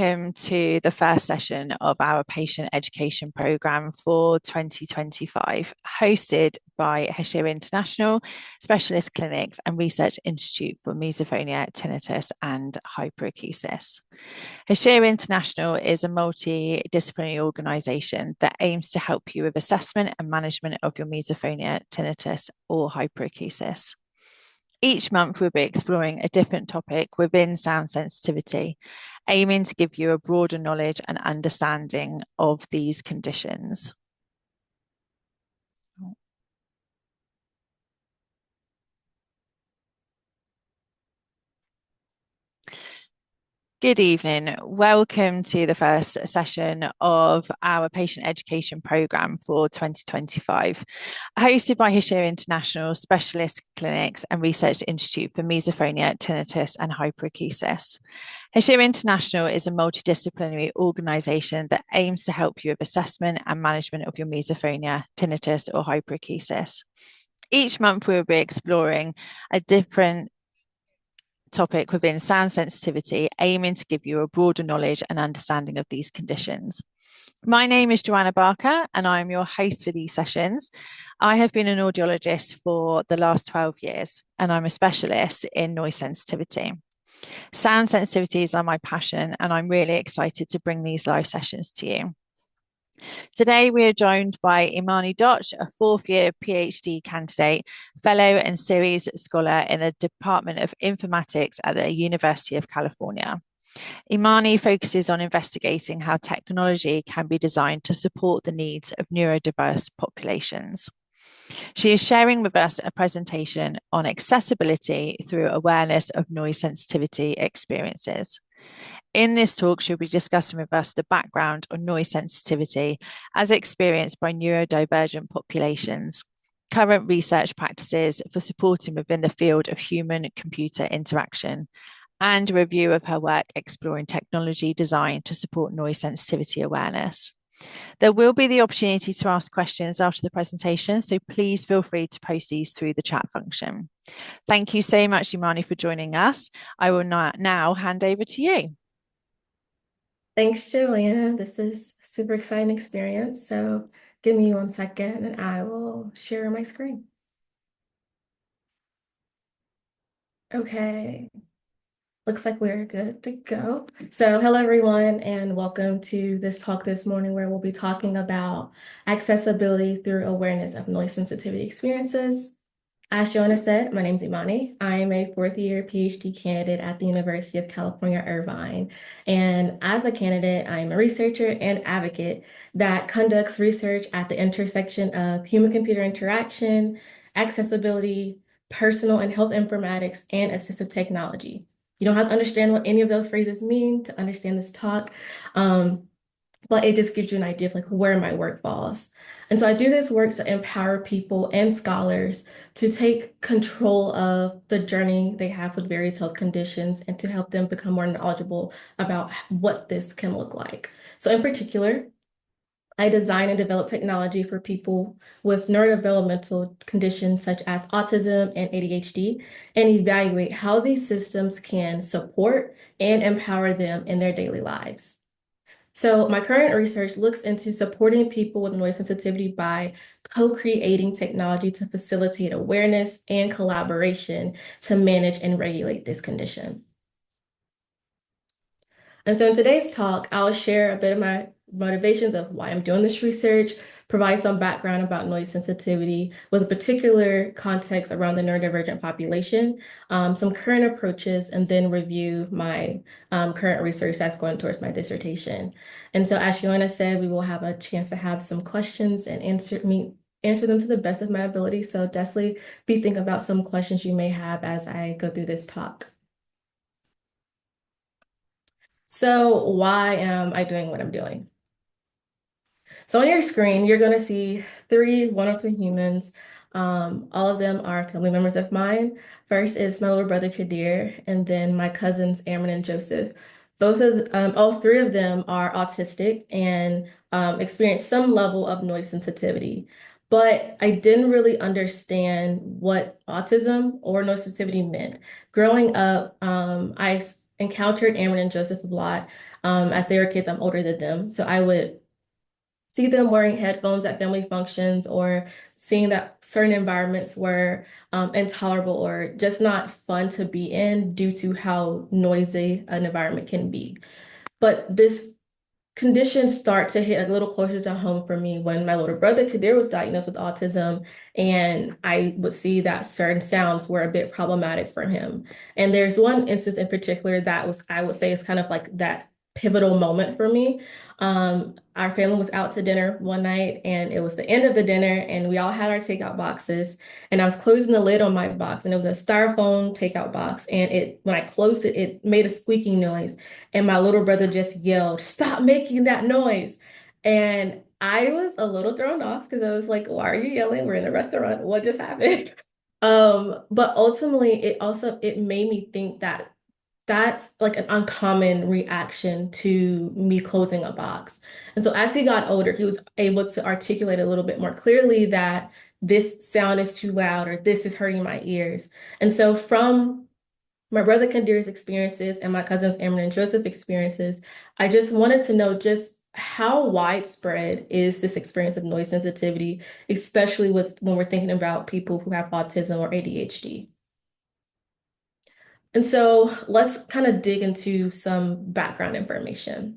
welcome to the first session of our patient education programme for 2025, hosted by Hashir International Specialist Clinics and Research Institute for Misophonia, Tinnitus and Hyperacusis. Hashir International is a multidisciplinary organisation that aims to help you with assessment and management of your misophonia, tinnitus or hyperacusis. Each month, we'll be exploring a different topic within sound sensitivity, aiming to give you a broader knowledge and understanding of these conditions. Good evening. Welcome to the first session of our patient education programme for 2025, hosted by Hashir International Specialist Clinics and Research Institute for Misophonia, Tinnitus and Hyperacusis. Hashir International is a multidisciplinary organisation that aims to help you with assessment and management of your misophonia, tinnitus or hyperacusis. Each month we'll be exploring a different topic within sound sensitivity, aiming to give you a broader knowledge and understanding of these conditions. My name is Joanna Barker and I'm your host for these sessions. I have been an audiologist for the last 12 years and I'm a specialist in noise sensitivity. Sound sensitivities are my passion and I'm really excited to bring these live sessions to you. Today, we are joined by Emani Dotch, a fourth-year Ph.D. candidate, Fellow and Ceres Scholar in the Department of Informatics at the University of California. Emani focuses on investigating how technology can be designed to support the needs of neurodiverse populations. She is sharing with us a presentation on accessibility through awareness of noise sensitivity experiences. In this talk, she'll be discussing with us the background on noise sensitivity as experienced by neurodivergent populations, current research practices for supporting within the field of human-computer interaction, and a review of her work exploring technology designed to support noise sensitivity awareness. There will be the opportunity to ask questions after the presentation, so please feel free to post these through the chat function. Thank you so much, Emani, for joining us. I will now hand over to you. Thanks, Joanna. This is a super exciting experience. So give me 1 second and I will share my screen. Okay. Looks like we're good to go. So hello, everyone, and welcome to this talk this morning where we'll be talking about accessibility through awareness of noise sensitivity experiences. As Joanna said, my name is Emani. I am a fourth-year Ph.D. candidate at the University of California, Irvine. And as a candidate, I am a researcher and advocate that conducts research at the intersection of human-computer interaction, accessibility, personal and health informatics, and assistive technology. You don't have to understand what any of those phrases mean to understand this talk, but it just gives you an idea of like where my work falls. And so I do this work to empower people and scholars to take control of the journey they have with various health conditions and to help them become more knowledgeable about what this can look like. So in particular, I design and develop technology for people with neurodevelopmental conditions such as autism and ADHD and evaluate how these systems can support and empower them in their daily lives. So my current research looks into supporting people with noise sensitivity by co-creating technology to facilitate awareness and collaboration to manage and regulate this condition. And so in today's talk, I'll share a bit of my motivations of why I'm doing this research, provide some background about noise sensitivity with a particular context around the neurodivergent population, some current approaches, and then review my current research that's going towards my dissertation. And so as Joanna said, we will have a chance to have some questions and answer them to the best of my ability. So definitely be thinking about some questions you may have as I go through this talk. So why am I doing what I'm doing? So on your screen, you're going to see 3 wonderful humans. All of them are family members of mine. First is my little brother, Kadir, and then my cousins, Amron and Joseph. All 3 of them are autistic and experience some level of noise sensitivity. But I didn't really understand what autism or noise sensitivity meant. Growing up, I encountered Amber and Joseph a lot. As they were kids, I'm older than them. So I would see them wearing headphones at family functions or seeing that certain environments were intolerable or just not fun to be in due to how noisy an environment can be. But this conditions start to hit a little closer to home for me when my little brother Kadir was diagnosed with autism, and I would see that certain sounds were a bit problematic for him. And there's one instance in particular that was, I would say, is kind of like that pivotal moment for me. Our family was out to dinner one night, and it was the end of the dinner, and we all had our takeout boxes. And I was closing the lid on my box, and it was a styrofoam takeout box. And when I closed it, it made a squeaking noise. And my little brother just yelled, "Stop making that noise." And I was a little thrown off because I was like, why are you yelling? We're in a restaurant. What just happened? But ultimately it made me think that that's like an uncommon reaction to me closing a box. And so as he got older, he was able to articulate a little bit more clearly that this sound is too loud or this is hurting my ears. And so from my brother Kadir's experiences and my cousins Amber and Joseph experiences, I just wanted to know just how widespread is this experience of noise sensitivity, especially when we're thinking about people who have autism or ADHD. And so let's kind of dig into some background information.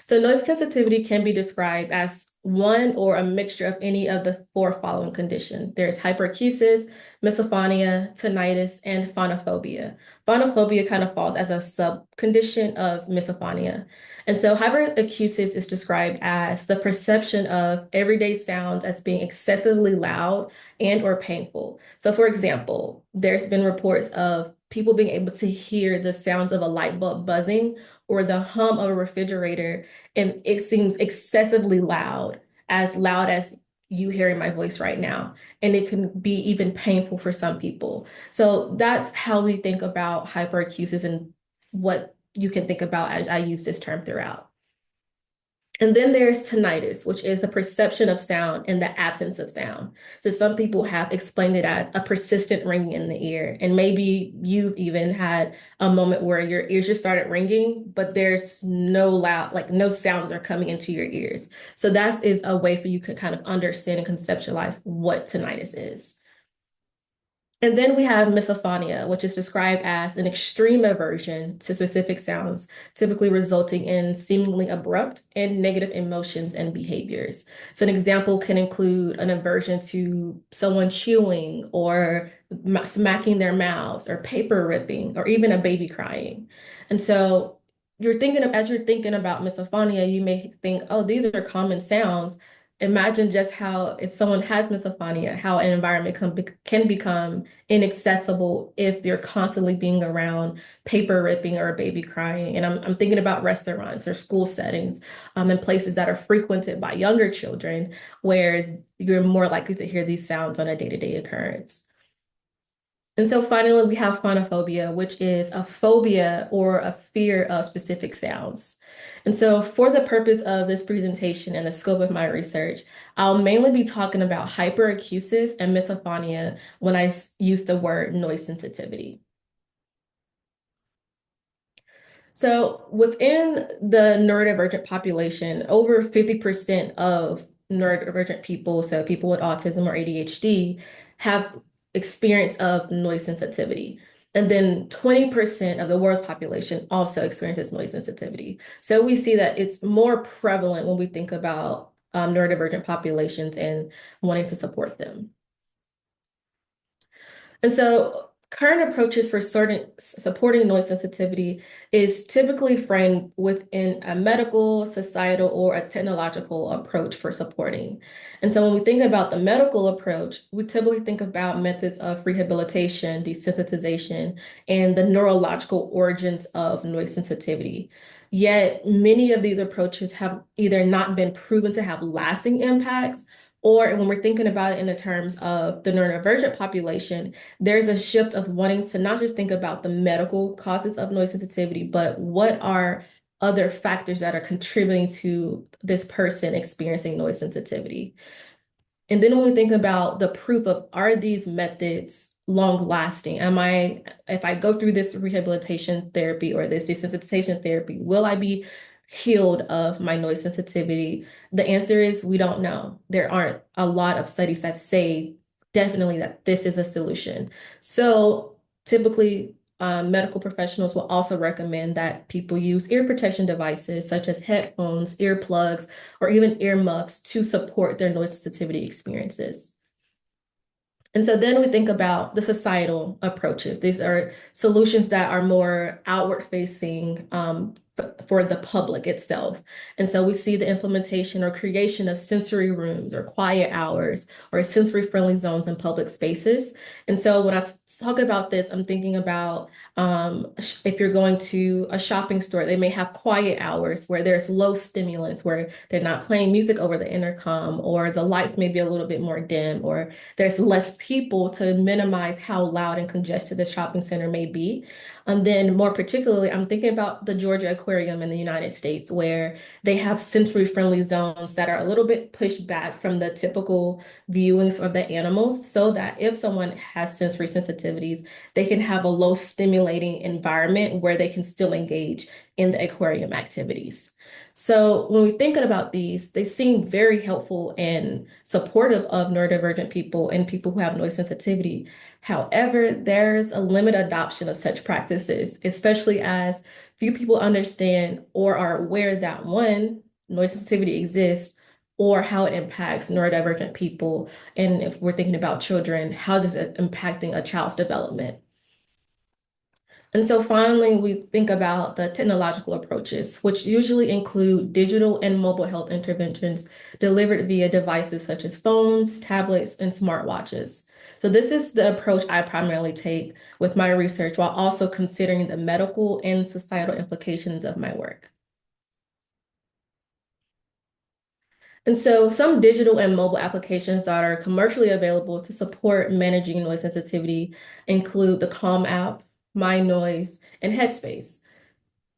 So noise sensitivity can be described as one or a mixture of any of the four following conditions. There's hyperacusis, misophonia, tinnitus, and phonophobia. Phonophobia kind of falls as a sub-condition of misophonia. And so hyperacusis is described as the perception of everyday sounds as being excessively loud and or painful. So for example, there's been reports of people being able to hear the sounds of a light bulb buzzing or the hum of a refrigerator, and it seems excessively loud as you hearing my voice right now. And it can be even painful for some people. So that's how we think about hyperacusis and what you can think about as I use this term throughout. And then there's tinnitus, which is the perception of sound and the absence of sound. So some people have explained it as a persistent ringing in the ear. And maybe you've even had a moment where your ears just started ringing, but there's no loud, like no sounds are coming into your ears. So that is a way for you to kind of understand and conceptualize what tinnitus is. And then we have misophonia, which is described as an extreme aversion to specific sounds, typically resulting in seemingly abrupt and negative emotions and behaviors. So an example can include an aversion to someone chewing or smacking their mouths or paper ripping or even a baby crying. And so as you're thinking about misophonia, you may think, oh, these are common sounds. Imagine just how, if someone has misophonia, how an environment can become inaccessible if they're constantly being around paper ripping or a baby crying. And I'm thinking about restaurants or school settings, and places that are frequented by younger children where you're more likely to hear these sounds on a day-to-day occurrence. And so finally, we have phonophobia, which is a phobia or a fear of specific sounds. And so for the purpose of this presentation and the scope of my research, I'll mainly be talking about hyperacusis and misophonia when I use the word noise sensitivity. So within the neurodivergent population, over 50% of neurodivergent people, so people with autism or ADHD, have experience of noise sensitivity. And then 20% of the world's population also experiences noise sensitivity. So we see that it's more prevalent when we think about neurodivergent populations and wanting to support them. And so current approaches for supporting noise sensitivity is typically framed within a medical, societal, or a technological approach for supporting. And so when we think about the medical approach, we typically think about methods of rehabilitation, desensitization, and the neurological origins of noise sensitivity. Yet many of these approaches have either not been proven to have lasting impacts, or when we're thinking about it in the terms of the neurodivergent population, there's a shift of wanting to not just think about the medical causes of noise sensitivity, but what are other factors that are contributing to this person experiencing noise sensitivity. And then when we think about the proof of, are these methods long lasting? If I go through this rehabilitation therapy or this desensitization therapy, will I be healed of my noise sensitivity? The answer is we don't know. There aren't a lot of studies that say definitely that this is a solution. So typically, medical professionals will also recommend that people use ear protection devices such as headphones, earplugs, or even earmuffs to support their noise sensitivity experiences. And so then we think about the societal approaches. These are solutions that are more outward facing for the public itself. And so we see the implementation or creation of sensory rooms or quiet hours or sensory friendly zones in public spaces. And so when I talk about this, I'm thinking about if you're going to a shopping store, they may have quiet hours where there's low stimulants, where they're not playing music over the intercom, or the lights may be a little bit more dim, or there's less people to minimize how loud and congested the shopping center may be. And then more particularly, I'm thinking about the Georgia Aquarium in the United States, where they have sensory friendly zones that are a little bit pushed back from the typical viewings of the animals, so that if someone has sensory sensitivities, they can have a low stimulating environment where they can still engage in the aquarium activities. So when we're thinking about these, they seem very helpful and supportive of neurodivergent people and people who have noise sensitivity. However, there's a limited adoption of such practices, especially as few people understand or are aware that one, noise sensitivity exists, or how it impacts neurodivergent people. And if we're thinking about children, how is it impacting a child's development? And so finally, we think about the technological approaches, which usually include digital and mobile health interventions delivered via devices such as phones, tablets, and smartwatches. So this is the approach I primarily take with my research while also considering the medical and societal implications of my work. And so some digital and mobile applications that are commercially available to support managing noise sensitivity include the Calm app, My Noise, and Headspace.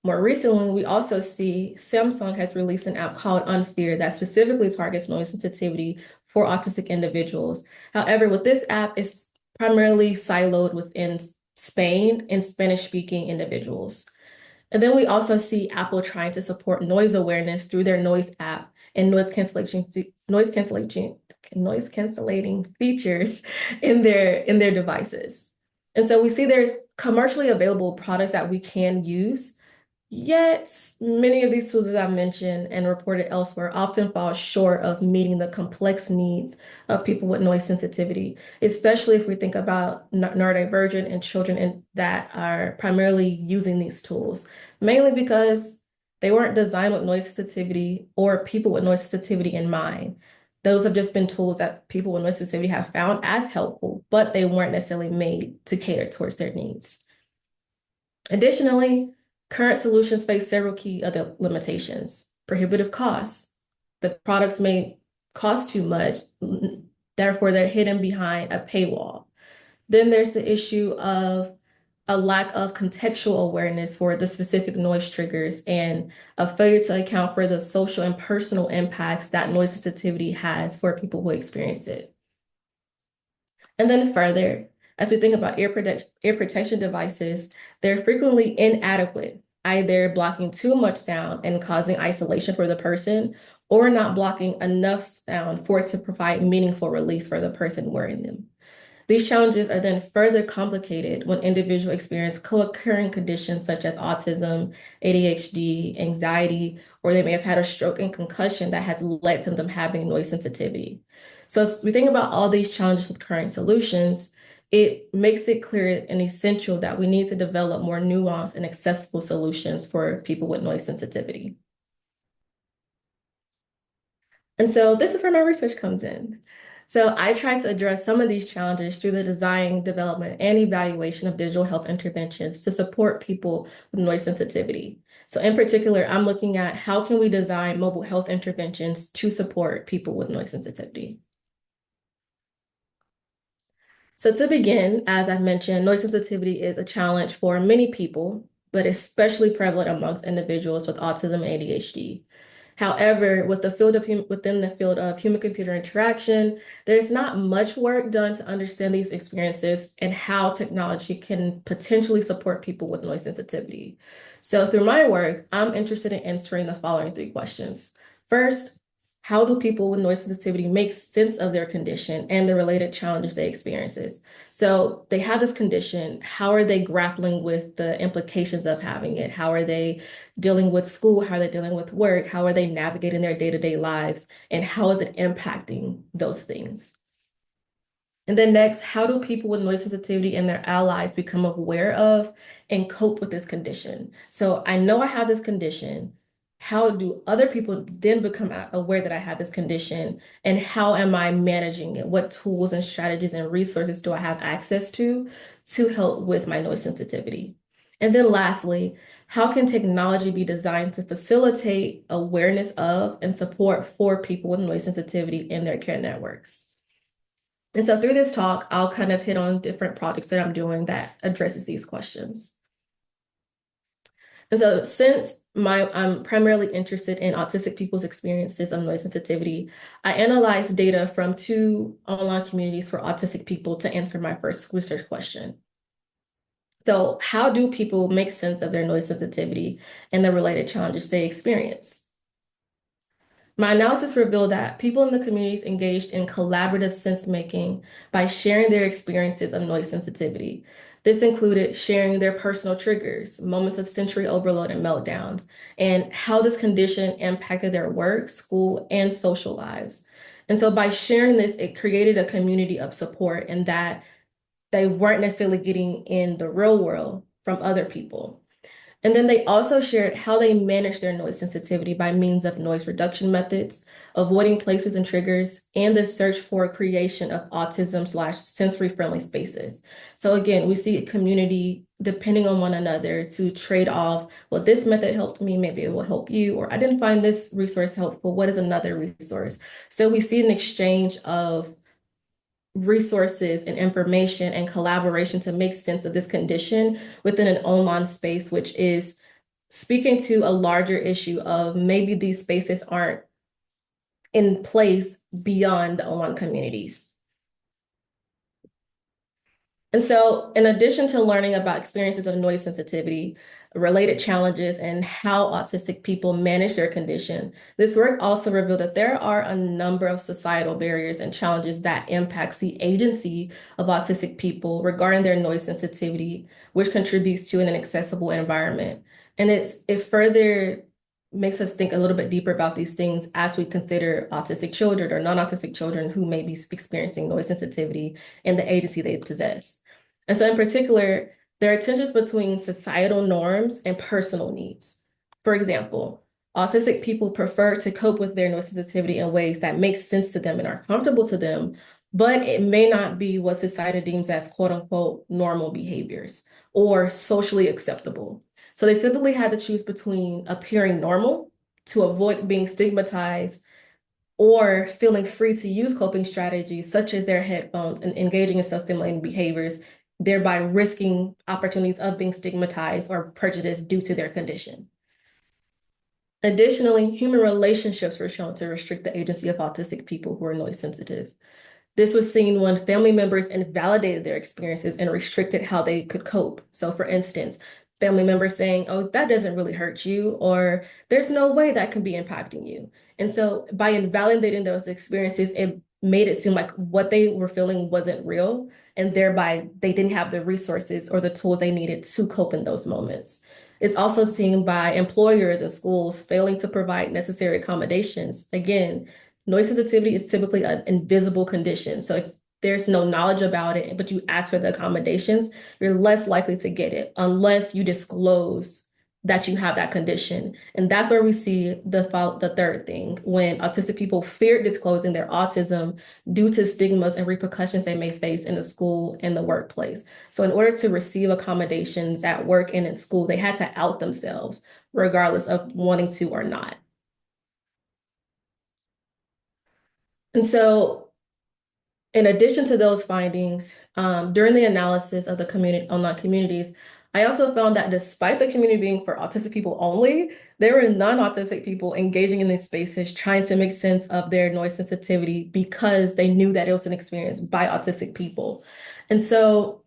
More recently, we also see Samsung has released an app called Unfear that specifically targets noise sensitivity for autistic individuals. However, with this app, it's primarily siloed within Spain and Spanish-speaking individuals. And then we also see Apple trying to support noise awareness through their Noise app and noise cancellating features in their devices. And so we see there's commercially available products that we can use. Yet, many of these tools, as I mentioned and reported elsewhere, often fall short of meeting the complex needs of people with noise sensitivity, especially if we think about neurodivergent and children that are primarily using these tools, mainly because they weren't designed with noise sensitivity or people with noise sensitivity in mind. Those have just been tools that people with noise sensitivity have found as helpful, but they weren't necessarily made to cater towards their needs. Additionally, current solutions face several key other limitations. Prohibitive costs. The products may cost too much, therefore they're hidden behind a paywall. Then there's the issue of a lack of contextual awareness for the specific noise triggers and a failure to account for the social and personal impacts that noise sensitivity has for people who experience it. And then further, as we think about ear protection devices, they're frequently inadequate, either blocking too much sound and causing isolation for the person, or not blocking enough sound for it to provide meaningful release for the person wearing them. These challenges are then further complicated when individuals experience co-occurring conditions such as autism, ADHD, anxiety, or they may have had a stroke and concussion that has led to them having noise sensitivity. So as we think about all these challenges with current solutions, it makes it clear and essential that we need to develop more nuanced and accessible solutions for people with noise sensitivity. And so this is where my research comes in. So I try to address some of these challenges through the design, development, and evaluation of digital health interventions to support people with noise sensitivity. So in particular, I'm looking at how can we design mobile health interventions to support people with noise sensitivity. So to begin, as I've mentioned, noise sensitivity is a challenge for many people, but especially prevalent amongst individuals with autism and ADHD. However, within the field of human-computer interaction, there's not much work done to understand these experiences and how technology can potentially support people with noise sensitivity. So through my work, I'm interested in answering the following three questions. First, how do people with noise sensitivity make sense of their condition and the related challenges they experiences? So they have this condition. How are they grappling with the implications of having it? How are they dealing with school? How are they dealing with work? How are they navigating their day-to-day lives? And how is it impacting those things? And then next, how do people with noise sensitivity and their allies become aware of and cope with this condition? So I know I have this condition. How do other people then become aware that I have this condition? And how am I managing it? What tools and strategies and resources do I have access to help with my noise sensitivity? And then lastly, how can technology be designed to facilitate awareness of and support for people with noise sensitivity in their care networks? And so through this talk, I'll kind of hit on different projects that I'm doing that addresses these questions. And so since I'm primarily interested in autistic people's experiences of noise sensitivity, I analyzed data from 2 online communities for autistic people to answer my first research question. So how do people make sense of their noise sensitivity and the related challenges they experience? My analysis revealed that people in the communities engaged in collaborative sense-making by sharing their experiences of noise sensitivity. This included sharing their personal triggers, moments of sensory overload and meltdowns, and how this condition impacted their work, school, and social lives. And so by sharing this, it created a community of support and that they weren't necessarily getting in the real world from other people. And then they also shared how they manage their noise sensitivity by means of noise reduction methods, avoiding places and triggers, and the search for creation of autism/sensory-friendly spaces. So again, we see a community depending on one another to trade off, well, this method helped me, maybe it will help you, or I didn't find this resource helpful, what is another resource? So we see an exchange of resources and information and collaboration to make sense of this condition within an online space, which is speaking to a larger issue of maybe these spaces aren't in place beyond the online communities. And so, in addition to learning about experiences of noise sensitivity, related challenges, and how autistic people manage their condition, this work also revealed that there are a number of societal barriers and challenges that impacts the agency of autistic people regarding their noise sensitivity, which contributes to an inaccessible environment. And it further makes us think a little bit deeper about these things as we consider autistic children or non-autistic children who may be experiencing noise sensitivity and the agency they possess. And so in particular, there are tensions between societal norms and personal needs. For example, autistic people prefer to cope with their noise sensitivity in ways that make sense to them and are comfortable to them, but it may not be what society deems as quote unquote normal behaviors or socially acceptable. So they typically had to choose between appearing normal to avoid being stigmatized or feeling free to use coping strategies such as their headphones and engaging in self-stimulating behaviors, thereby risking opportunities of being stigmatized or prejudiced due to their condition. Additionally, human relationships were shown to restrict the agency of autistic people who are noise sensitive. This was seen when family members invalidated their experiences and restricted how they could cope. So for instance, family members saying, oh, that doesn't really hurt you, or there's no way that can be impacting you. And so by invalidating those experiences, it made it seem like what they were feeling wasn't real, and thereby they didn't have the resources or the tools they needed to cope in those moments. It's also seen by employers and schools failing to provide necessary accommodations. Again, noise sensitivity is typically an invisible condition. So if there's no knowledge about it, but you ask for the accommodations, you're less likely to get it unless you disclose that you have that condition. And that's where we see the third thing, when autistic people fear disclosing their autism due to stigmas and repercussions they may face in the school and the workplace. So in order to receive accommodations at work and in school, they had to out themselves, regardless of wanting to or not. And so in addition to those findings, during the analysis of the online communities, I also found that despite the community being for autistic people only, there were non-autistic people engaging in these spaces, trying to make sense of their noise sensitivity because they knew that it was an experience by autistic people. And so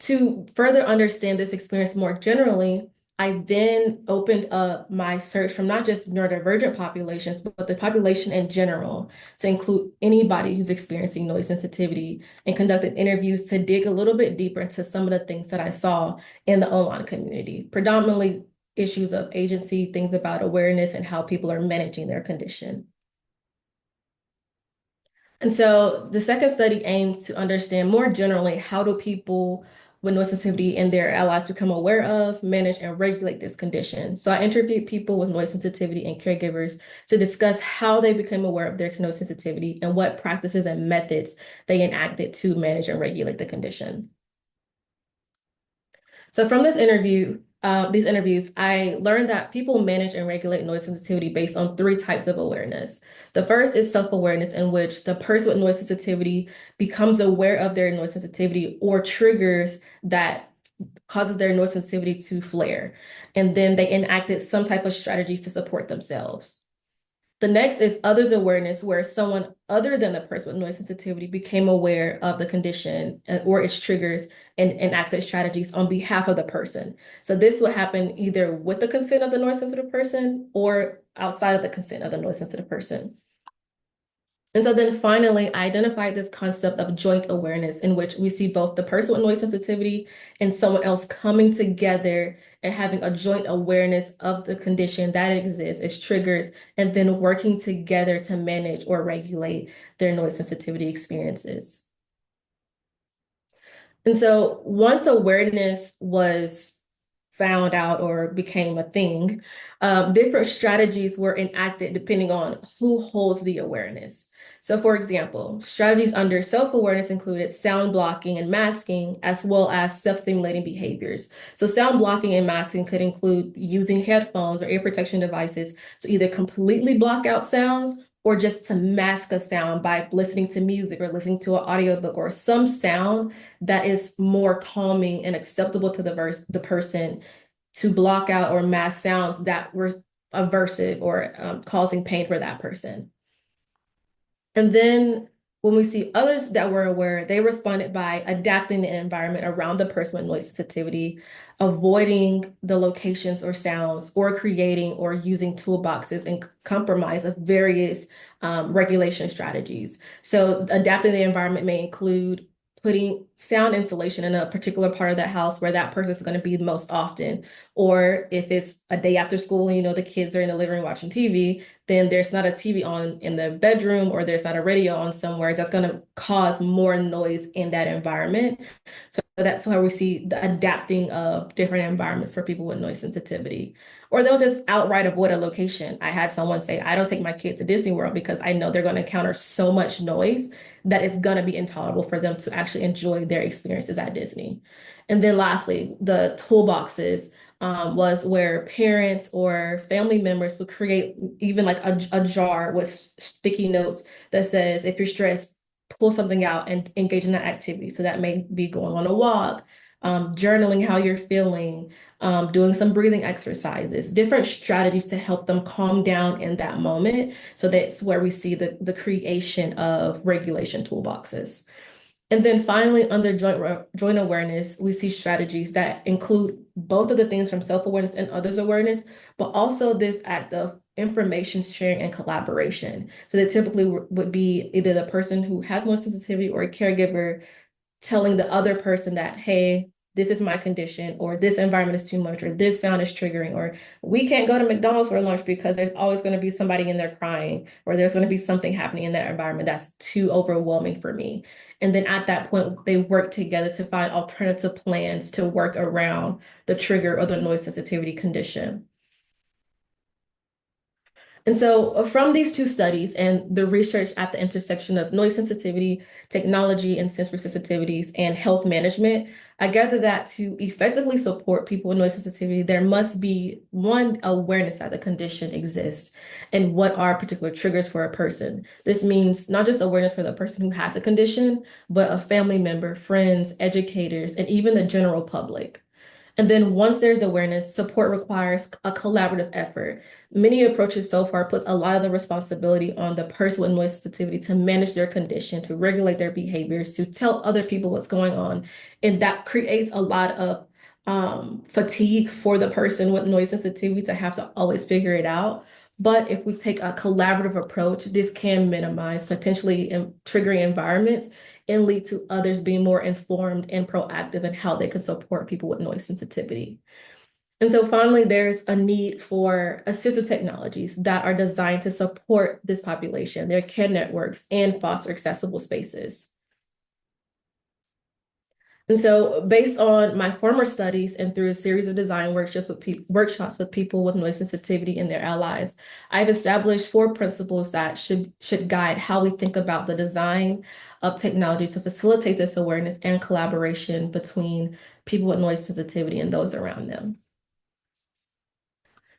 to further understand this experience more generally, I then opened up my search from not just neurodivergent populations, but the population in general to include anybody who's experiencing noise sensitivity and conducted interviews to dig a little bit deeper into some of the things that I saw in the online community, predominantly issues of agency, things about awareness and how people are managing their condition. And so the second study aimed to understand more generally how do people with noise sensitivity and their allies become aware of, manage, and regulate this condition. So I interviewed people with noise sensitivity and caregivers to discuss how they became aware of their noise sensitivity and what practices and methods they enacted to manage and regulate the condition. So from these interviews, I learned that people manage and regulate noise sensitivity based on three types of awareness. The first is self-awareness, in which the person with noise sensitivity becomes aware of their noise sensitivity or triggers that causes their noise sensitivity to flare. And then they enacted some type of strategies to support themselves. The next is others awareness, where someone other than the person with noise sensitivity became aware of the condition or its triggers and enacted strategies on behalf of the person. So this would happen either with the consent of the noise sensitive person or outside of the consent of the noise sensitive person. And so then finally, I identified this concept of joint awareness, in which we see both the person with noise sensitivity and someone else coming together and having a joint awareness of the condition that exists, its triggers, and then working together to manage or regulate their noise sensitivity experiences. And so once awareness was found out or became a thing, different strategies were enacted depending on who holds the awareness. So for example, strategies under self-awareness included sound blocking and masking, as well as self-stimulating behaviors. So sound blocking and masking could include using headphones or ear protection devices to either completely block out sounds or just to mask a sound by listening to music or listening to an audiobook or some sound that is more calming and acceptable to the person to block out or mask sounds that were aversive or causing pain for that person. And then when we see others that were aware, they responded by adapting the environment around the person with noise sensitivity, avoiding the locations or sounds, or creating or using toolboxes and compromise of various regulation strategies. So adapting the environment may include putting sound insulation in a particular part of that house where that person is going to be most often. Or if it's a day after school and the kids are in the living room watching TV, then there's not a TV on in the bedroom or there's not a radio on somewhere that's going to cause more noise in that environment. So that's why we see the adapting of different environments for people with noise sensitivity. Or they'll just outright avoid a location. I had someone say, I don't take my kids to Disney World because I know they're going to encounter so much noise that it's going to be intolerable for them to actually enjoy their experiences at Disney. And then lastly, the toolboxes was where parents or family members would create even like a jar with sticky notes that says, if you're stressed, pull something out and engage in that activity. So that may be going on a walk, journaling how you're feeling, doing some breathing exercises, different strategies to help them calm down in that moment. So that's where we see the creation of regulation toolboxes. And then finally, under joint awareness, we see strategies that include both of the things from self-awareness and others awareness, but also this act of information sharing and collaboration. So that typically would be either the person who has more sensitivity or a caregiver telling the other person that, hey, this is my condition, or this environment is too much, or this sound is triggering, or we can't go to McDonald's for lunch because there's always going to be somebody in there crying, or there's going to be something happening in that environment that's too overwhelming for me. And then at that point, they work together to find alternative plans to work around the trigger or the noise sensitivity condition. And so from these two studies and the research at the intersection of noise sensitivity, technology and sensory sensitivities, and health management, I gather that to effectively support people with noise sensitivity, there must be one awareness that the condition exists and what are particular triggers for a person. This means not just awareness for the person who has a condition, but a family member, friends, educators, and even the general public. And then once there's awareness, support requires a collaborative effort. Many approaches so far puts a lot of the responsibility on the person with noise sensitivity to manage their condition, to regulate their behaviors, to tell other people what's going on. And that creates a lot of fatigue for the person with noise sensitivity to have to always figure it out. But if we take a collaborative approach, this can minimize potentially triggering environments and lead to others being more informed and proactive in how they can support people with noise sensitivity. And so finally, there's a need for assistive technologies that are designed to support this population, their care networks, and foster accessible spaces. And so based on my former studies and through a series of design workshops with people with noise sensitivity and their allies, I've established 4 principles that should guide how we think about the design of technology to facilitate this awareness and collaboration between people with noise sensitivity and those around them.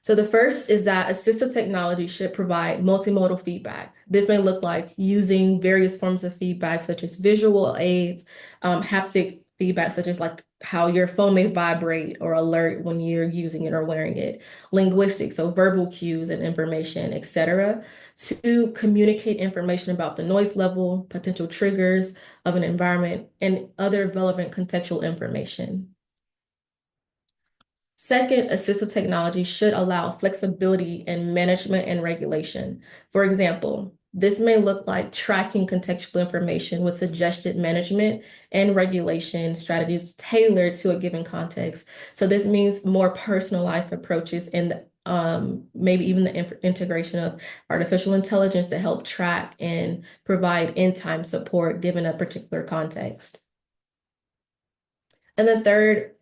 So the first is that assistive technology should provide multimodal feedback. This may look like using various forms of feedback, such as visual aids, haptic feedback, such as like how your phone may vibrate or alert when you're using it or wearing it, linguistics, so verbal cues and information, etc., to communicate information about the noise level, potential triggers of an environment, and other relevant contextual information. Second, assistive technology should allow flexibility in management and regulation. For example, this may look like tracking contextual information with suggested management and regulation strategies tailored to a given context. So this means more personalized approaches and maybe even the integration of artificial intelligence to help track and provide in-time support given a particular context. And then third,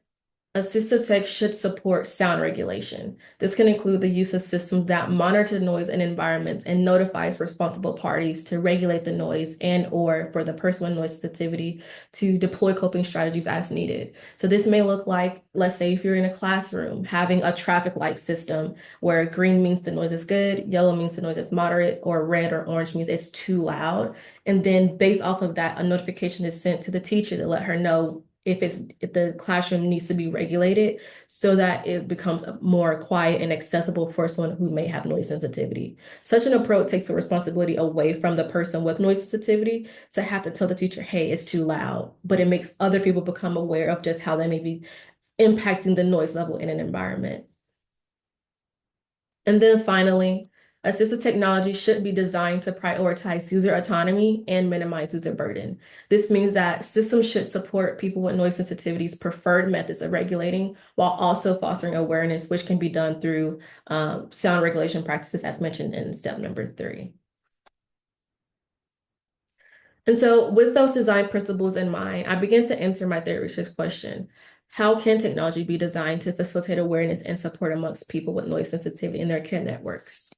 assistive tech should support sound regulation. This can include the use of systems that monitor noise in environments and notifies responsible parties to regulate the noise and/or for the person with noise sensitivity to deploy coping strategies as needed. So this may look like, let's say if you're in a classroom, having a traffic light system where green means the noise is good, yellow means the noise is moderate, or red or orange means it's too loud. And then based off of that, a notification is sent to the teacher to let her know if the classroom needs to be regulated so that it becomes more quiet and accessible for someone who may have noise sensitivity. Such an approach takes the responsibility away from the person with noise sensitivity to have to tell the teacher, hey, it's too loud, but it makes other people become aware of just how they may be impacting the noise level in an environment. And then finally, assistive technology should be designed to prioritize user autonomy and minimize user burden. This means that systems should support people with noise sensitivity's preferred methods of regulating while also fostering awareness, which can be done through sound regulation practices as mentioned in step number 3. And so with those design principles in mind, I began to answer my third research question. How can technology be designed to facilitate awareness and support amongst people with noise sensitivity in their care networks?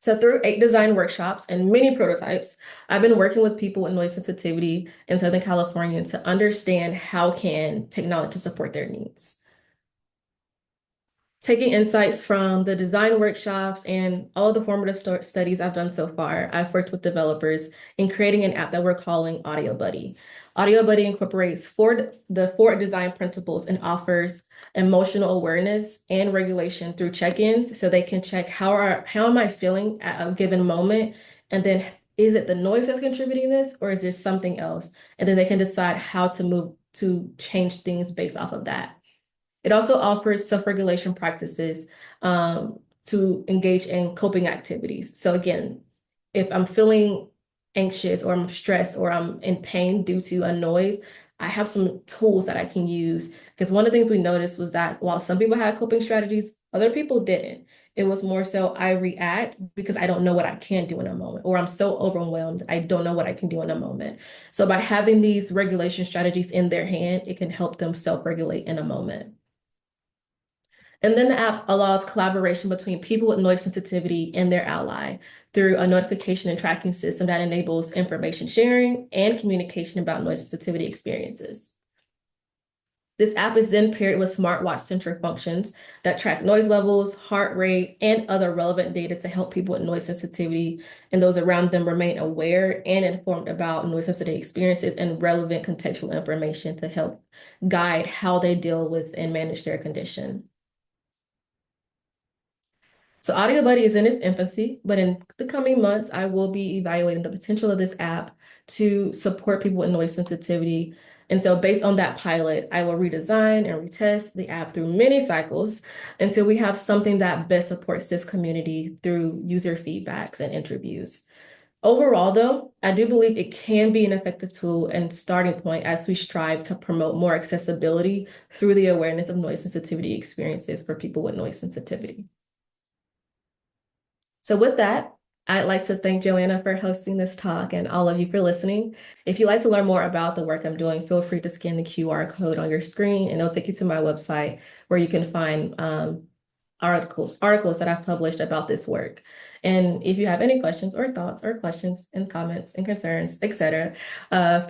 So through 8 design workshops and many prototypes, I've been working with people with noise sensitivity in Southern California to understand how can technology support their needs. Taking insights from the design workshops and all of the formative studies I've done so far, I've worked with developers in creating an app that we're calling Audio Buddy. Audio Buddy incorporates the 4 design principles and offers emotional awareness and regulation through check-ins, so they can check how am I feeling at a given moment, and then is it the noise that's contributing this, or is there something else? And then they can decide how to move to change things based off of that. It also offers self-regulation practices to engage in coping activities. So again, if I'm feeling anxious or I'm stressed or I'm in pain due to a noise, I have some tools that I can use. Because one of the things we noticed was that while some people had coping strategies, other people didn't. It was more so I react because I don't know what I can do in a moment, or I'm so overwhelmed, I don't know what I can do in a moment. So by having these regulation strategies in their hand, it can help them self-regulate in a moment. And then the app allows collaboration between people with noise sensitivity and their ally through a notification and tracking system that enables information sharing and communication about noise sensitivity experiences. This app is then paired with smartwatch-centric functions that track noise levels, heart rate, and other relevant data to help people with noise sensitivity and those around them remain aware and informed about noise sensitive experiences and relevant contextual information to help guide how they deal with and manage their condition. So Audio Buddy is in its infancy, but in the coming months, I will be evaluating the potential of this app to support people with noise sensitivity. And so based on that pilot, I will redesign and retest the app through many cycles until we have something that best supports this community through user feedbacks and interviews. Overall, though, I do believe it can be an effective tool and starting point as we strive to promote more accessibility through the awareness of noise sensitivity experiences for people with noise sensitivity. So with that, I'd like to thank Joanna for hosting this talk and all of you for listening. If you'd like to learn more about the work I'm doing, feel free to scan the QR code on your screen and it'll take you to my website where you can find articles that I've published about this work. And if you have any questions or thoughts or questions and comments and concerns, etc.,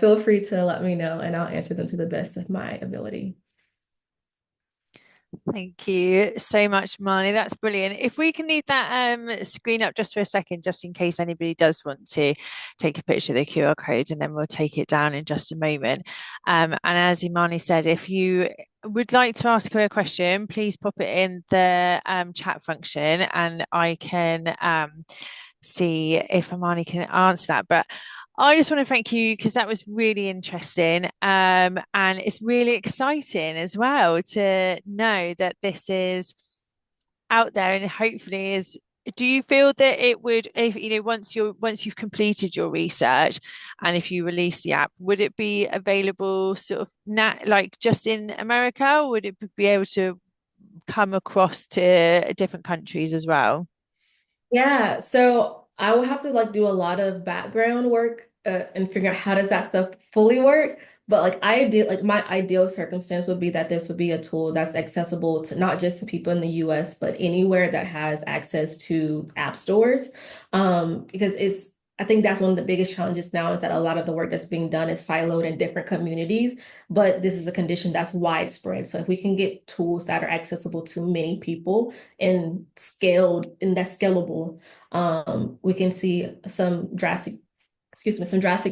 feel free to let me know and I'll answer them to the best of my ability. Thank you so much, Marnie. That's brilliant. If we can leave that screen up just for a second, just in case anybody does want to take a picture of the QR code, and then we'll take it down in just a moment. And as Imani said, if you would like to ask her a question, please pop it in the chat function, and I can see if Imani can answer that. But I just want to thank you because that was really interesting. And it's really exciting as well to know that this is out there and hopefully is. Do you feel that it would, if once you've completed your research and if you release the app, would it be available sort of like just in America, or would it be able to come across to different countries as well? Yeah, so I will have to like do a lot of background work and figure out how does that stuff fully work. But my ideal circumstance would be that this would be a tool that's accessible to not just to people in the US, but anywhere that has access to app stores. Because I think that's one of the biggest challenges now is that a lot of the work that's being done is siloed in different communities, but this is a condition that's widespread. So if we can get tools that are accessible to many people and scaled and that's scalable, we can see some drastic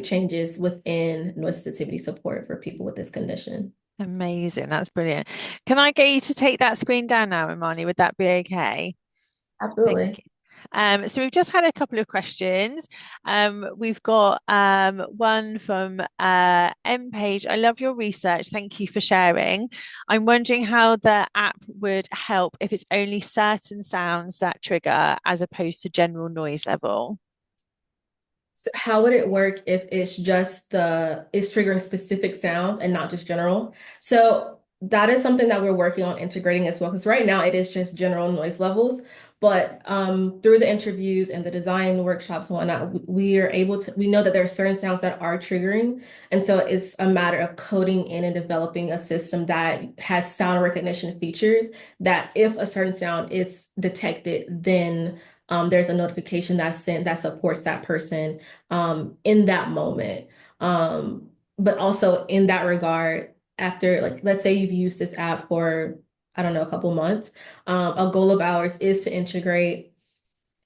changes within noise sensitivity support for people with this condition. Amazing. That's brilliant. Can I get you to take that screen down now, Imani? Would that be okay? Thank Absolutely. you. So we've just had a couple of questions. We've got one from M Page. I love your research. Thank you for sharing. I'm wondering how the app would help if it's only certain sounds that trigger as opposed to general noise level. So how would it work if it's triggering specific sounds and not just general? So that is something that we're working on integrating as well, because right now it is just general noise levels. But through the interviews and the design workshops and whatnot, we know that there are certain sounds that are triggering. And so it's a matter of coding in and developing a system that has sound recognition features that if a certain sound is detected, then there's a notification that's sent that supports that person in that moment. But also in that regard, after like let's say you've used this app for I don't know a couple months, a goal of ours is to integrate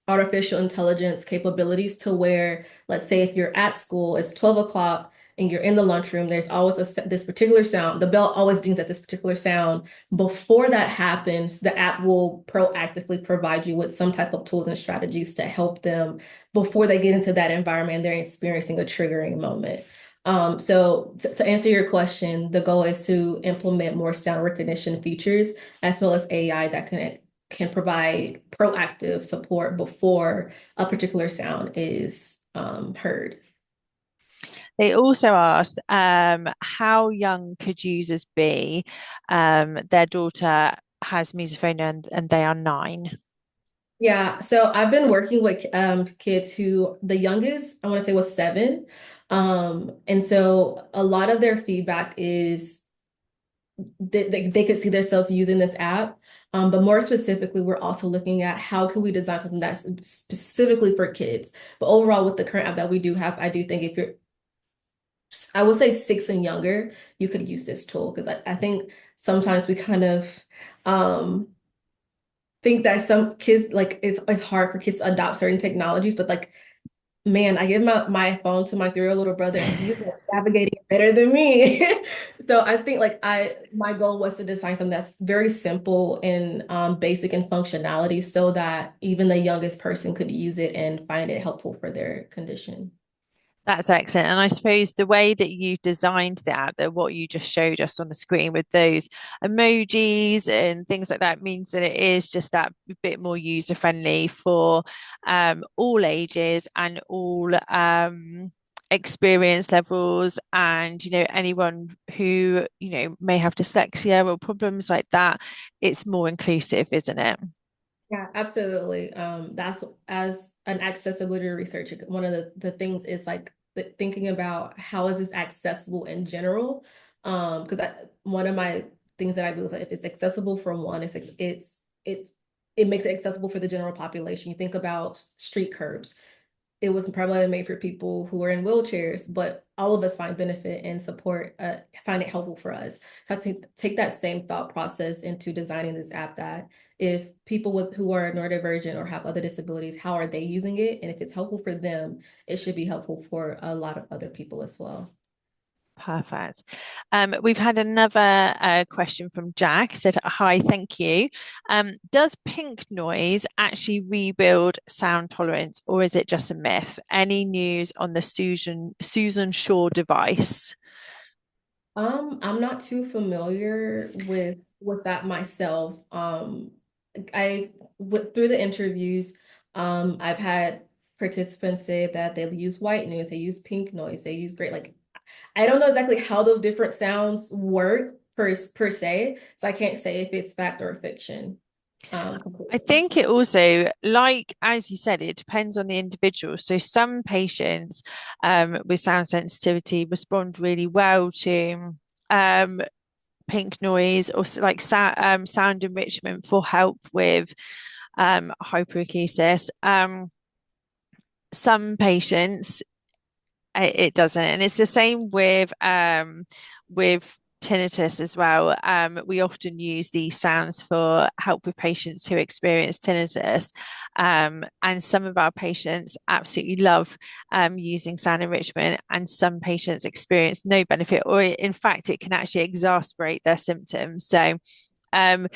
artificial intelligence capabilities to where, let's say, if you're at school, it's 12 o'clock and you're in the lunchroom, there's always this particular sound. The bell always dings at this particular sound. Before that happens, the app will proactively provide you with some type of tools and strategies to help them before they get into that environment and they're experiencing a triggering moment. So to answer your question, the goal is to implement more sound recognition features as well as AI that can provide proactive support before a particular sound is heard. They also asked how young could users be? Their daughter has misophonia and they are 9. Yeah, so I've been working with kids who the youngest I want to say was 7. And so a lot of their feedback is they could see themselves using this app. But more specifically, we're also looking at how can we design something that's specifically for kids. But overall, with the current app that we do have, I do think I would say 6 and younger, you could use this tool because I think sometimes we kind of um think that some kids like it's hard for kids to adopt certain technologies, but like man, I give my phone to my 3-year-old little brother and he's like navigating it better than me. So I think like my goal was to design something that's very simple and basic in functionality so that even the youngest person could use it and find it helpful for their condition. That's excellent. And I suppose the way that you designed that what you just showed us on the screen with those emojis and things like that means that it is just that bit more user friendly for all ages and all experience levels, and anyone who may have dyslexia or problems like that. It's more inclusive, isn't it? Yeah, absolutely. That's as an accessibility researcher, one of the things is like thinking about how is this accessible in general. Because one of my things that I believe that if it's accessible for one, it makes it accessible for the general population. You think about street curbs, it was probably made for people who are in wheelchairs, but all of us find benefit and support, find it helpful for us. So I take that same thought process into designing this app that if people who are neurodivergent or have other disabilities, how are they using it? And if it's helpful for them, it should be helpful for a lot of other people as well. Perfect. We've had another question from Jack. Said, "Hi, thank you. Does pink noise actually rebuild sound tolerance, or is it just a myth? Any news on the Susan Shaw device?" I'm not too familiar with that myself. I went through the interviews. I've had participants say that they use white noise, they use pink noise, they use gray. Like I don't know exactly how those different sounds work per se, so I can't say if it's fact or fiction. I Completely. think it also, like as you said, it depends on the individual. So some patients with sound sensitivity respond really well to um, pink noise or like sound enrichment for help with hyperacusis. Some patients it doesn't, and it's the same with tinnitus as well. We often use these sounds for help with patients who experience tinnitus, and some of our patients absolutely love using sound enrichment, and some patients experience no benefit, or in fact, it can actually exacerbate their symptoms. So, I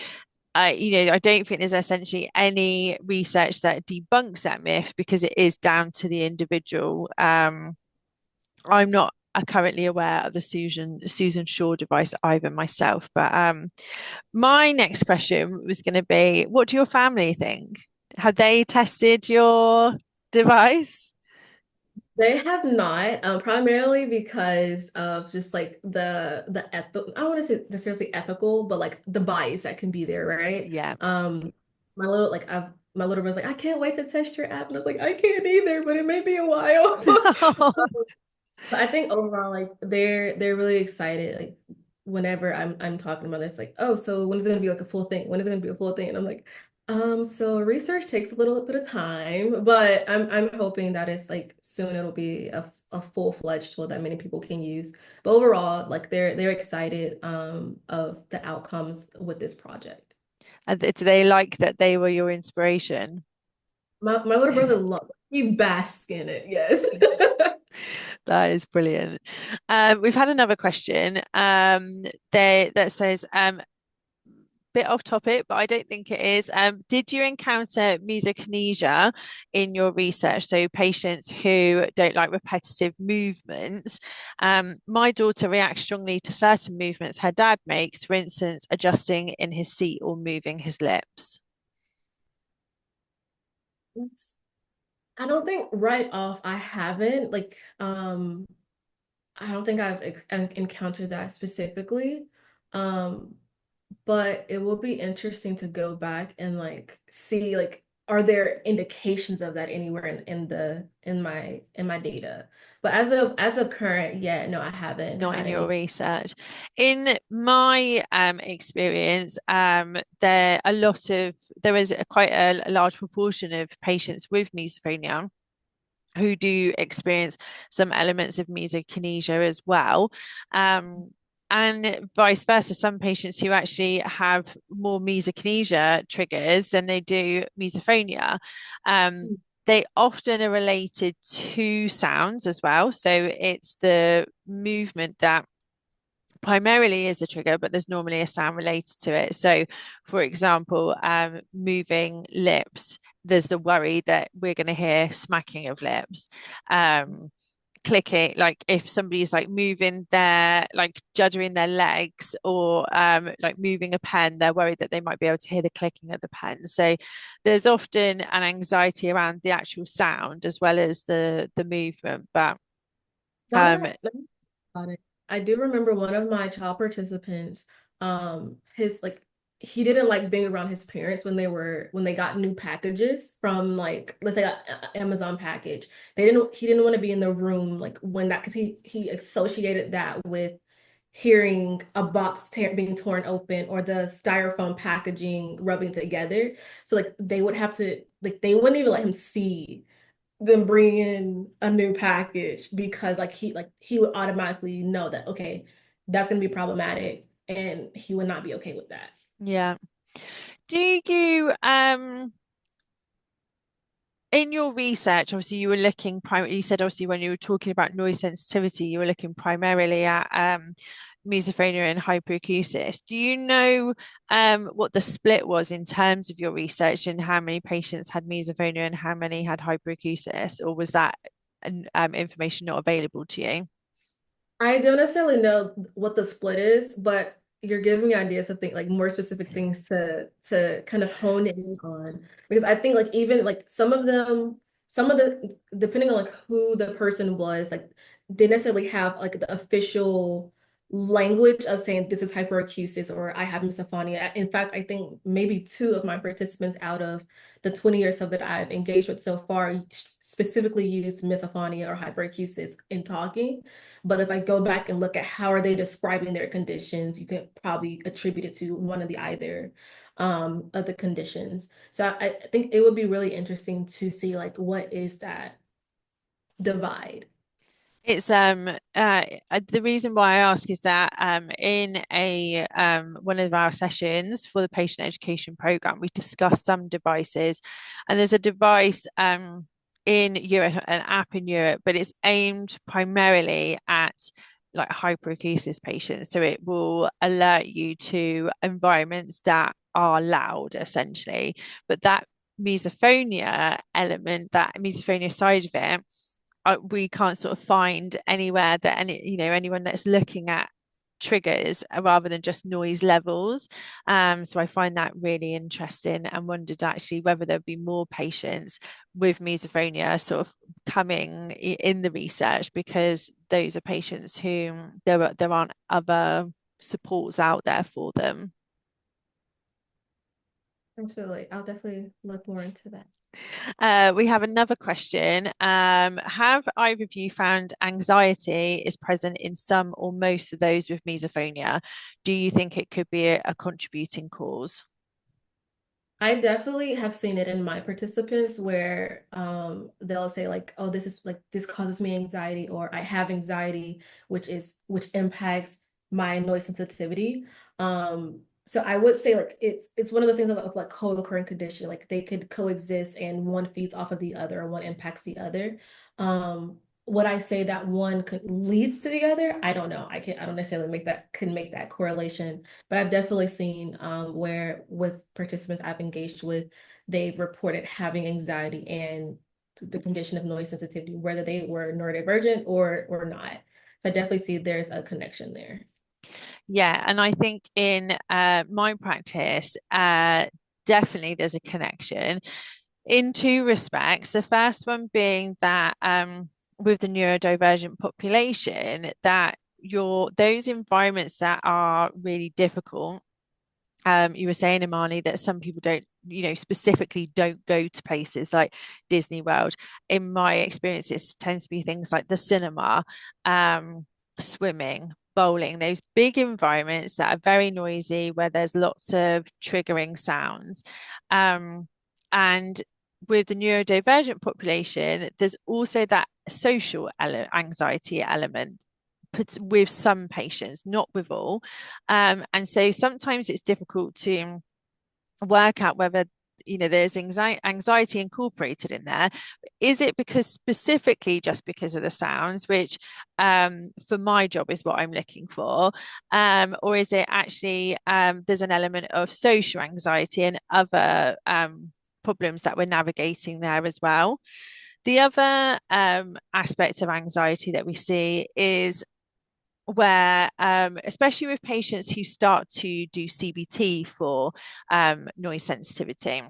don't think there's essentially any research that debunks that myth because it is down to the individual. I'm not currently aware of the Susan Shaw device either myself, but my next question was going to be, what do your family think? Have they tested your device? They have not, primarily because of just like I don't want to say necessarily ethical, but like the bias that can be there, right? Yeah. My little brother's like, I can't wait to test your app. And I was like, I can't either, but it may be a while. But I think overall, like they're really excited. Like whenever I'm talking about this, like, oh, so when is it gonna be like a full thing? When is it gonna be a full thing? And I'm like, so research takes a little bit of time, but I'm hoping that it's like soon it'll be a full-fledged tool that many people can use. But overall, like they're excited of the outcomes with this project. And do they like that they were your inspiration? My little brother loves he basks in it, yes. That is brilliant. We've had another question that says, bit off topic, but I don't think it is. Did you encounter mesokinesia in your research? So patients who don't like repetitive movements. My daughter reacts strongly to certain movements her dad makes, for instance, adjusting in his seat or moving his lips. I don't think right off I haven't like I don't think I've encountered that specifically. Um, but it will be interesting to go back and like see like are there indications of that anywhere in my data. But as of current, yeah, no, I haven't Not had in your any. research. In my experience, there is quite a large proportion of patients with misophonia who do experience some elements of mesokinesia as well. And vice versa, some patients who actually have more mesokinesia triggers than they do misophonia. Um, they often are related to sounds as well. So it's the movement that primarily is the trigger, but there's normally a sound related to it. So, for example, moving lips, there's the worry that we're going to hear smacking of lips. Clicking, like if somebody's like moving their, like juddering their legs, or like moving a pen, they're worried that they might be able to hear the clicking of the pen. So there's often an anxiety around the actual sound as well as the movement. But Now um that Got it. I do remember one of my child participants, his like he didn't like being around his parents when they got new packages from like let's say a Amazon package. He didn't want to be in the room like when that because he associated that with hearing a box being torn open or the styrofoam packaging rubbing together. So like they would have to like they wouldn't even let him see them bring in a new package because he would automatically know that okay, that's gonna be problematic and he would not be okay with that. yeah. Do you in your research, obviously you were looking primarily, you said obviously when you were talking about noise sensitivity, you were looking primarily at misophonia and hyperacusis. Do you know what the split was in terms of your research and how many patients had misophonia and how many had hyperacusis, or was that information not available to you? I don't necessarily know what the split is, but you're giving me ideas of things like more specific things to kind of hone in on. Because I think like even like some of the depending on like who the person was, like didn't necessarily have like the official language of saying this is hyperacusis or I have misophonia. In fact, I think maybe two of my participants out of the 20 or so that I've engaged with so far specifically used misophonia or hyperacusis in talking. But if I go back and look at how are they describing their conditions, you can probably attribute it to one of the either of the conditions. So I think it would be really interesting to see like what is that divide. It's the reason why I ask is that in a one of our sessions for the patient education program, we discussed some devices, and there's a device in Europe, an app in Europe, but it's aimed primarily at like hyperacusis patients. So it will alert you to environments that are loud, essentially, but that misophonia element, that misophonia side of it, we can't sort of find anywhere that anyone that's looking at triggers rather than just noise levels. So I find that really interesting and wondered actually whether there'd be more patients with misophonia sort of coming in the research, because those are patients who there aren't other supports out there for them. Absolutely. I'll definitely look more into that. We have another question. Have either of you found anxiety is present in some or most of those with misophonia? Do you think it could be a contributing cause? I definitely have seen it in my participants where they'll say like, oh, this causes me anxiety or I have anxiety, which impacts my noise sensitivity. So I would say like it's one of those things of like co-occurring condition, like they could coexist and one feeds off of the other or one impacts the other. Would I say that one could leads to the other? I don't know. I don't necessarily make that correlation, but I've definitely seen where with participants I've engaged with, they've reported having anxiety and the condition of noise sensitivity, whether they were neurodivergent or not. So I definitely see there's a connection there. Yeah, and I think in my practice, definitely there's a connection in two respects. The first one being that with the neurodivergent population, that those environments that are really difficult. You were saying, Emani, that some people don't, specifically don't go to places like Disney World. In my experience, it tends to be things like the cinema, swimming, bowling, those big environments that are very noisy, where there's lots of triggering sounds. And with the neurodivergent population, there's also that social anxiety element with some patients, not with all. And so sometimes it's difficult to work out whether there's anxiety incorporated in there. Is it because specifically just because of the sounds, which for my job is what I'm looking for, or is it actually there's an element of social anxiety and other problems that we're navigating there as well? The other aspect of anxiety that we see is where, especially with patients who start to do CBT for noise sensitivity,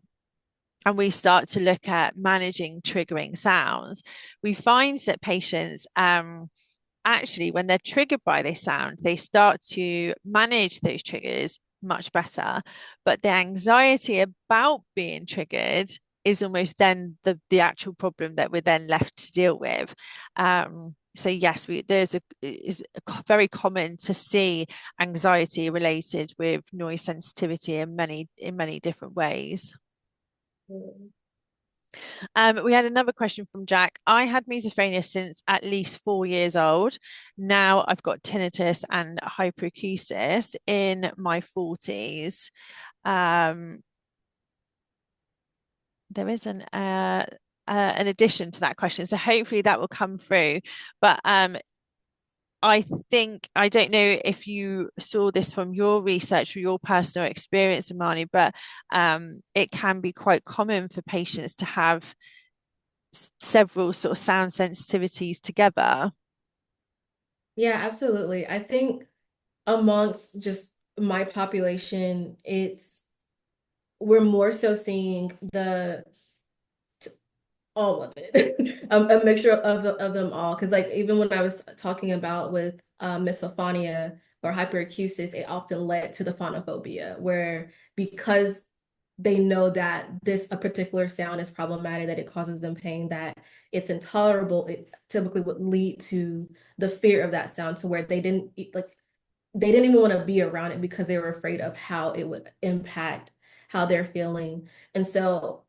and we start to look at managing triggering sounds, we find that patients actually, when they're triggered by this sound, they start to manage those triggers much better. But the anxiety about being triggered is almost then the actual problem that we're then left to deal with. So yes, it's very common to see anxiety related with noise sensitivity in many different ways. We had another question from Jack. I had misophonia since at least 4 years old. Now I've got tinnitus and hyperacusis in my 40s. There is an addition to that question, so hopefully that will come through. But I think, I don't know if you saw this from your research or your personal experience, Emani, but it can be quite common for patients to have several sort of sound sensitivities together. Yeah, absolutely. I think amongst just my population, we're more so seeing all of it, a mixture of them all. Because like even when I was talking about with misophonia or hyperacusis, it often led to the phonophobia, where because they know that a particular sound is problematic, that it causes them pain, that it's intolerable, it typically would lead to the fear of that sound, to where they didn't even want to be around it because they were afraid of how it would impact how they're feeling. And so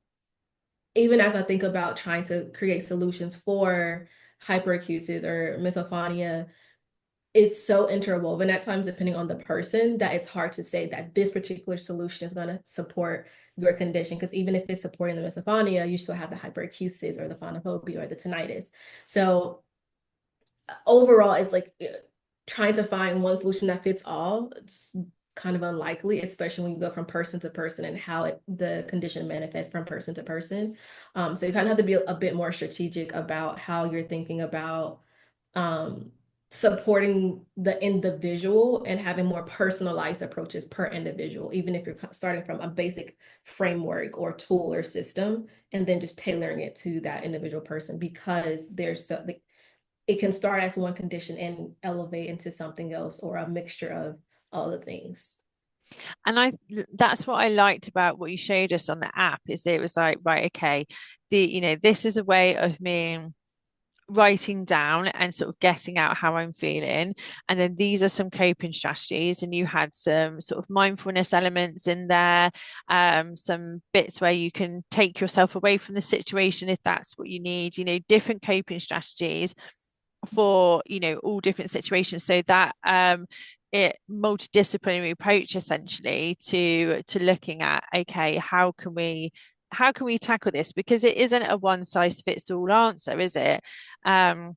even as I think about trying to create solutions for hyperacusis or misophonia, it's so interwoven at times, depending on the person, that it's hard to say that this particular solution is going to support your condition. Because even if it's supporting the misophonia, you still have the hyperacusis or the phonophobia or the tinnitus. So overall, it's like trying to find one solution that fits all. It's kind of unlikely, especially when you go from person to person and how the condition manifests from person to person. So you kind of have to be a bit more strategic about how you're thinking about um, supporting the individual and having more personalized approaches per individual, even if you're starting from a basic framework or tool or system, and then just tailoring it to that individual person, because it can start as one condition and elevate into something else, or a mixture of all the things. And that's what I liked about what you showed us on the app, is it was like, right, okay, this is a way of me writing down and sort of getting out how I'm feeling. And then these are some coping strategies. And you had some sort of mindfulness elements in there, some bits where you can take yourself away from the situation if that's what you need, different coping strategies for, all different situations. So that it multidisciplinary approach essentially to looking at, okay, how can we tackle this, because it isn't a one size fits all answer, is it? And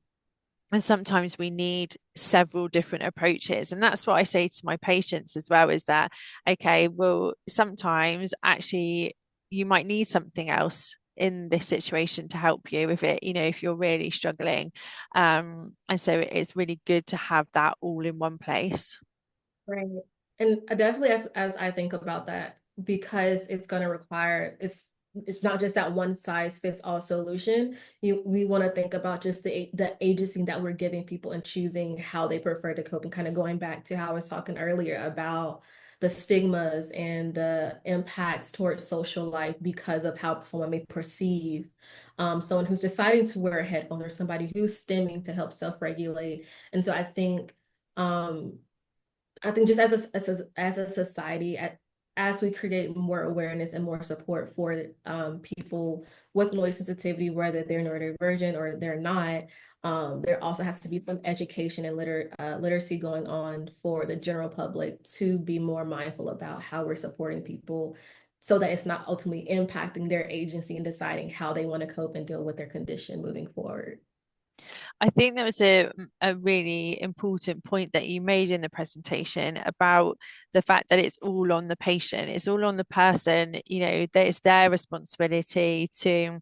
sometimes we need several different approaches, and that's what I say to my patients as well, is that, okay, well, sometimes actually you might need something else in this situation to help you with it, if you're really struggling. And so it's really good to have that all in one place. Right. And definitely as I think about that, because it's going to require, it's not just that one size fits all solution. We want to think about just the agency that we're giving people and choosing how they prefer to cope, and kind of going back to how I was talking earlier about the stigmas and the impacts towards social life because of how someone may perceive someone who's deciding to wear a headphone, or somebody who's stimming to help self-regulate. And so um, I think just as a society, as we create more awareness and more support for people with noise sensitivity, whether they're neurodivergent or they're not, there also has to be some education and literacy going on for the general public to be more mindful about how we're supporting people so that it's not ultimately impacting their agency and deciding how they want to cope and deal with their condition moving forward. I think that was a really important point that you made in the presentation about the fact that it's all on the patient, it's all on the person, that it's their responsibility to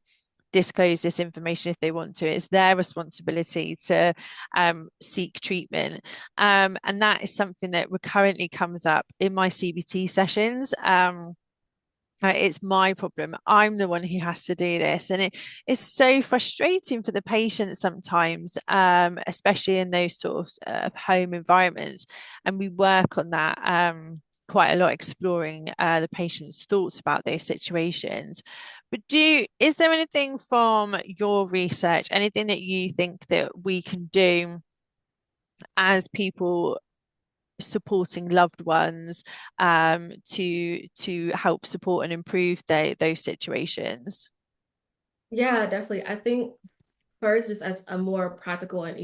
disclose this information if they want to. It's their responsibility to seek treatment. And that is something that recurrently comes up in my CBT sessions. It's my problem. I'm the one who has to do this. And it's so frustrating for the patient sometimes, especially in those sort of home environments. And we work on that quite a lot, exploring the patient's thoughts about those situations. But is there anything from your research, anything that you think that we can do as people supporting loved ones to help support and improve those situations? Yeah, definitely. I think first, just as a more practical and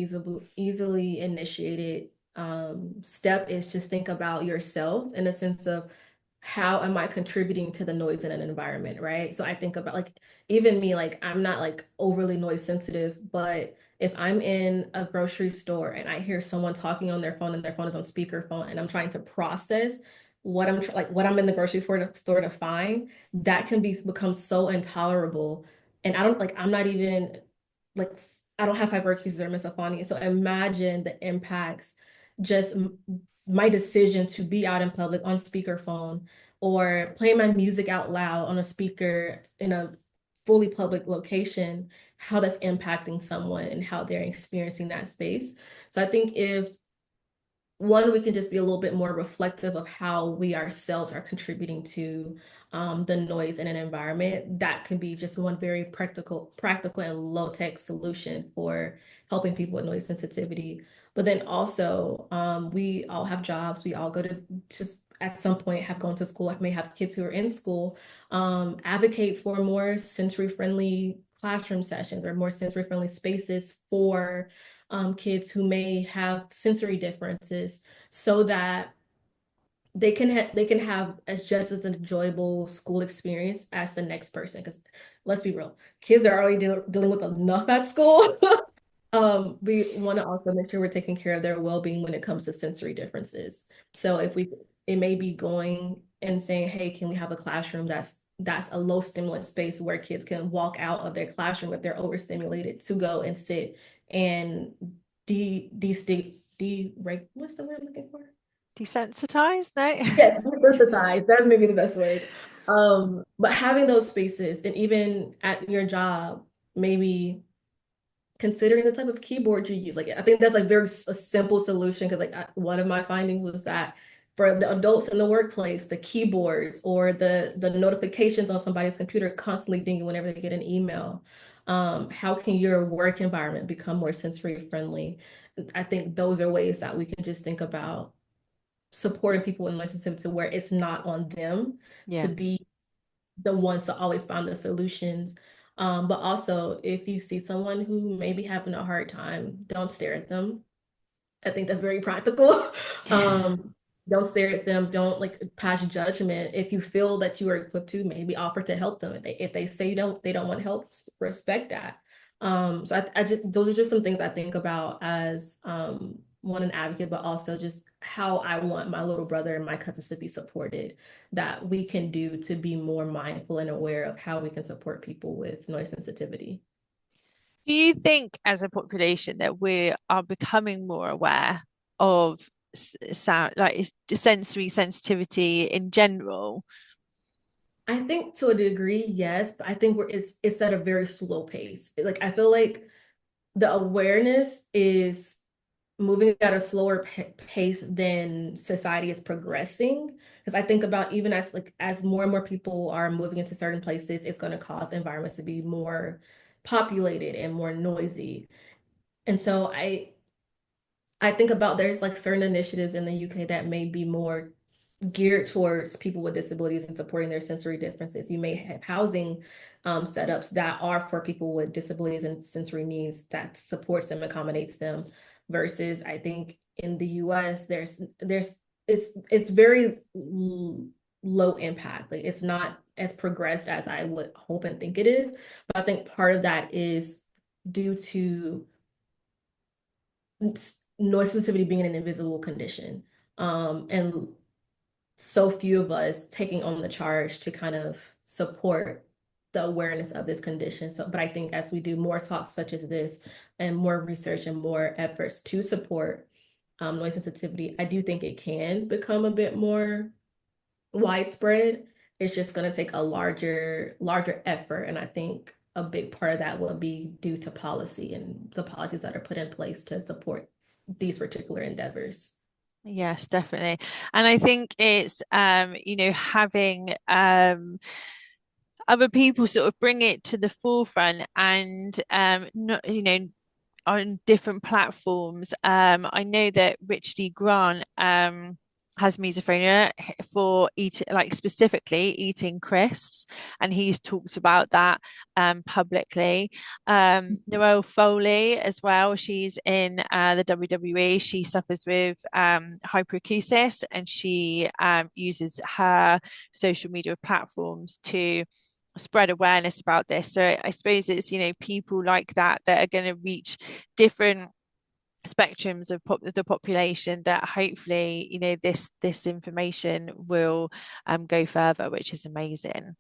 easily initiated step is just think about yourself in a sense of how am I contributing to the noise in an environment, right? So I think about like even me, like I'm not like overly noise sensitive, but if I'm in a grocery store and I hear someone talking on their phone and their phone is on speakerphone and I'm trying to process what I'm in the grocery store to find, that can become so intolerable. And I'm not even like I don't have hyperacusis or misophonia. So imagine the impacts just my decision to be out in public on speakerphone or playing my music out loud on a speaker in a fully public location, how that's impacting someone and how they're experiencing that space. So I think if one, we can just be a little bit more reflective of how we ourselves are contributing to the noise in an environment. That can be just one very practical and low-tech solution for helping people with noise sensitivity. But then also, we all have jobs. We all go to at some point have gone to school. I may have kids who are in school. Advocate for more sensory-friendly classroom sessions or more sensory-friendly spaces for kids who may have sensory differences so that they can have as just as an enjoyable school experience as the next person. Because let's be real, kids are already dealing with enough at school. We want to also make sure we're taking care of their well-being when it comes to sensory differences. So it may be going and saying, hey, can we have a classroom that's a low stimulant space where kids can walk out of their classroom if they're overstimulated to go and sit and what's the word I'm looking for? Desensitized? No. Yes, desensitize. That's maybe the best word. But having those spaces and even at your job, maybe considering the type of keyboard you use. Like I think that's like a simple solution because one of my findings was that for the adults in the workplace, the keyboards or the notifications on somebody's computer constantly dinging whenever they get an email. How can your work environment become more sensory friendly? I think those are ways that we can just think about supporting people in relationships to where it's not on them to Yeah. be the ones to always find the solutions. But also, if you see someone who may be having a hard time, don't stare at them. I think that's very practical. Don't stare at them. Don't like pass judgment. If you feel that you are equipped to, maybe offer to help them. If they say they don't want help, respect that. So I just those are just some things I think about as one an advocate, but also just how I want my little brother and my cousins to be supported. That we can do to be more mindful and aware of how we can support people with noise sensitivity. Do you think, as a population, that we are becoming more aware of sound, like sensory sensitivity in general? I think to a degree, yes, but I think it's at a very slow pace. Like I feel like the awareness is moving at a slower pace than society is progressing. Because I think about even as more and more people are moving into certain places, it's going to cause environments to be more populated and more noisy. And so I think about there's like certain initiatives in the UK that may be more geared towards people with disabilities and supporting their sensory differences. You may have housing setups that are for people with disabilities and sensory needs that supports them, accommodates them, versus I think in the US it's very low impact. Like it's not as progressed as I would hope and think it is. But I think part of that is due to noise sensitivity being an invisible condition. And so few of us taking on the charge to kind of support the awareness of this condition. So, but I think as we do more talks such as this and more research and more efforts to support noise sensitivity, I do think it can become a bit more widespread. It's just going to take a larger effort. And I think a big part of that will be due to policy and the policies that are put in place to support these particular endeavors. Yes, definitely. And I think it's having other people sort of bring it to the forefront and not, on different platforms. I know that Rich D. Grant has misophonia for eating, like specifically eating crisps, and he's talked about that publicly. Noelle Foley as well. She's in the WWE. She suffers with hyperacusis, and she uses her social media platforms to spread awareness about this. So I suppose it's, people like that that are going to reach different spectrums of the population, that hopefully this information will go further, which is amazing.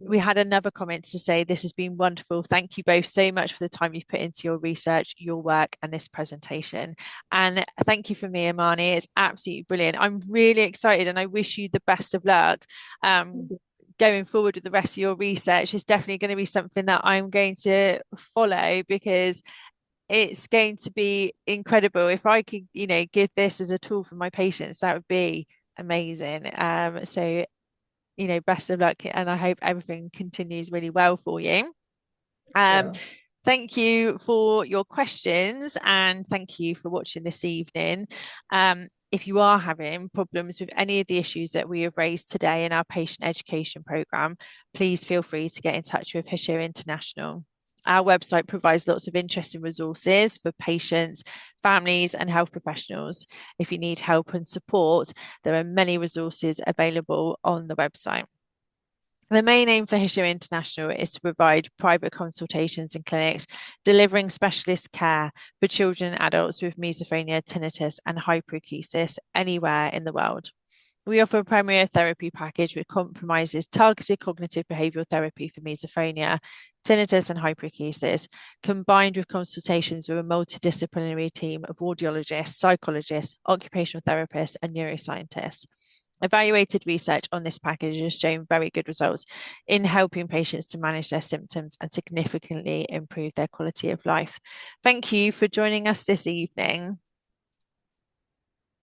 We had another comment to say, this has been wonderful, thank you both so much for the time you've put into your research, your work, and this presentation. And thank you for me, Emani, it's absolutely brilliant. I'm really excited and I wish you the best of luck going forward with the rest of your research. Is definitely going to be something that I'm going to follow, because it's going to be incredible. If I could, give this as a tool for my patients, that would be amazing. So, best of luck, and I hope everything continues really well for you. So, Thank you for your questions, and thank you for watching this evening. If you are having problems with any of the issues that we have raised today in our patient education program, please feel free to get in touch with Hashir International. Our website provides lots of interesting resources for patients, families, and health professionals. If you need help and support, there are many resources available on the website. The main aim for Hashir International is to provide private consultations and clinics, delivering specialist care for children and adults with misophonia, tinnitus, and hyperacusis anywhere in the world. We offer a primary therapy package which comprises targeted cognitive behavioural therapy for misophonia, tinnitus, and hyperacusis, combined with consultations with a multidisciplinary team of audiologists, psychologists, occupational therapists, and neuroscientists. Evaluated research on this package has shown very good results in helping patients to manage their symptoms and significantly improve their quality of life. Thank you for joining us this evening.